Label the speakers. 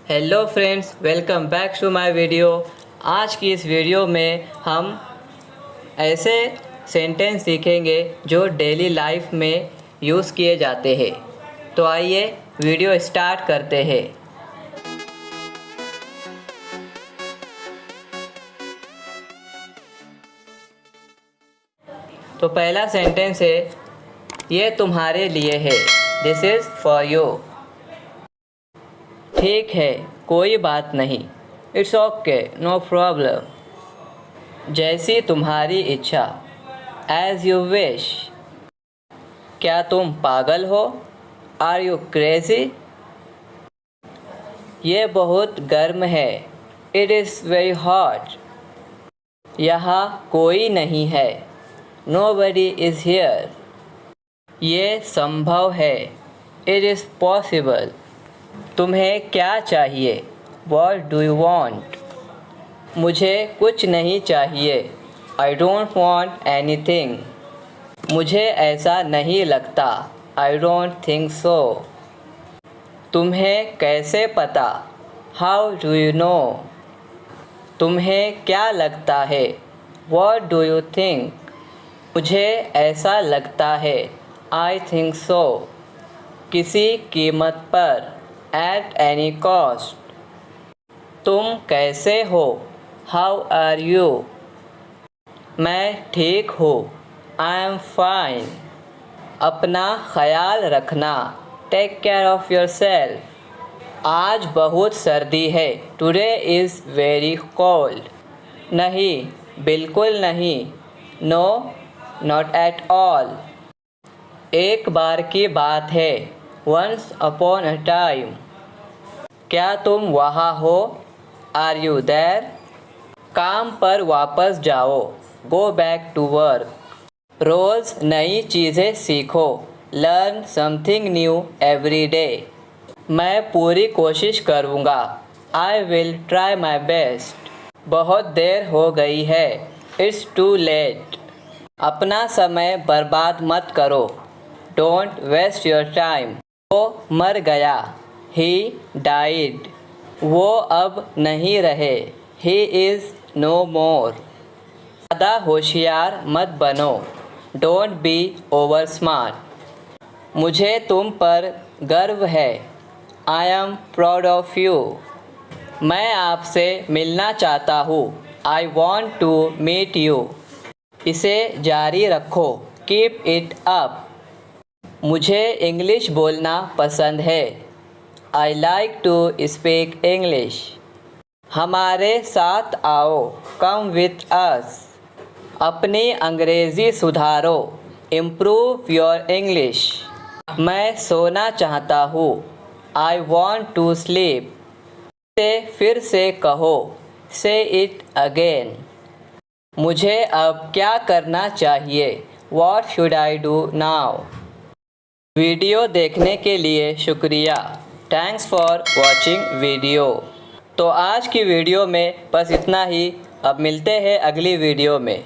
Speaker 1: Hello friends, welcome back to my video. आज की इस वीडियो में हम ऐसे सेंटेंस सीखेंगे जो डेली लाइफ में यूज़ किए जाते हैं। तो आइए वीडियो स्टार्ट करते हैं। तो पहला सेंटेंस है, ये तुम्हारे लिए है। This is for you. ठीक है, कोई बात नहीं। It's okay, no problem. जैसी तुम्हारी इच्छा, एज यू विश। क्या तुम पागल हो? Are you crazy? ये बहुत गर्म है। It is very hot. यहाँ कोई नहीं है। Nobody is here. ये संभव है। It is possible. तुम्हें क्या चाहिए? What do you want? मुझे कुछ नहीं चाहिए। I don't want anything. मुझे ऐसा नहीं लगता। I don't think so. तुम्हें कैसे पता? How do you know? तुम्हें क्या लगता है? What do you think? मुझे ऐसा लगता है। I think so. किसी कीमत पर, at any cost. तुम कैसे हो? How are you? मैं ठीक हूँ। I am fine. अपना ख्याल रखना। Take care of yourself. आज बहुत सर्दी है। Today is very cold. नहीं, बिल्कुल नहीं। No, not at all. एक बार की बात है। Once upon a time. क्या तुम वहाँ हो? Are you there? काम पर वापस जाओ। Go back to work. रोज़ नई चीज़ें सीखो। Learn something new every day. मैं पूरी कोशिश करूँगा। I will try my best. बहुत देर हो गई है। It's too late. अपना समय बर्बाद मत करो। Don't waste your time. वो मर गया। He died. वो अब नहीं रहे। He is no more. ज़्यादा होशियार मत बनो। Don't be over smart. मुझे तुम पर गर्व है। I am proud of you. मैं आपसे मिलना चाहता हूँ। I want to meet you. इसे जारी रखो। Keep it up. मुझे इंग्लिश बोलना पसंद है। I like to speak English. हमारे साथ आओ। Come with us. अपनी अंग्रेज़ी सुधारो। Improve your English. मैं सोना चाहता हूँ। I want to sleep. इसे फिर से कहो। Say it again. मुझे अब क्या करना चाहिए? What should I do now? Video देखने के लिए शुक्रिया। Thanks for watching video. तो आज की वीडियो में बस इतना ही। अब मिलते हैं अगली वीडियो में।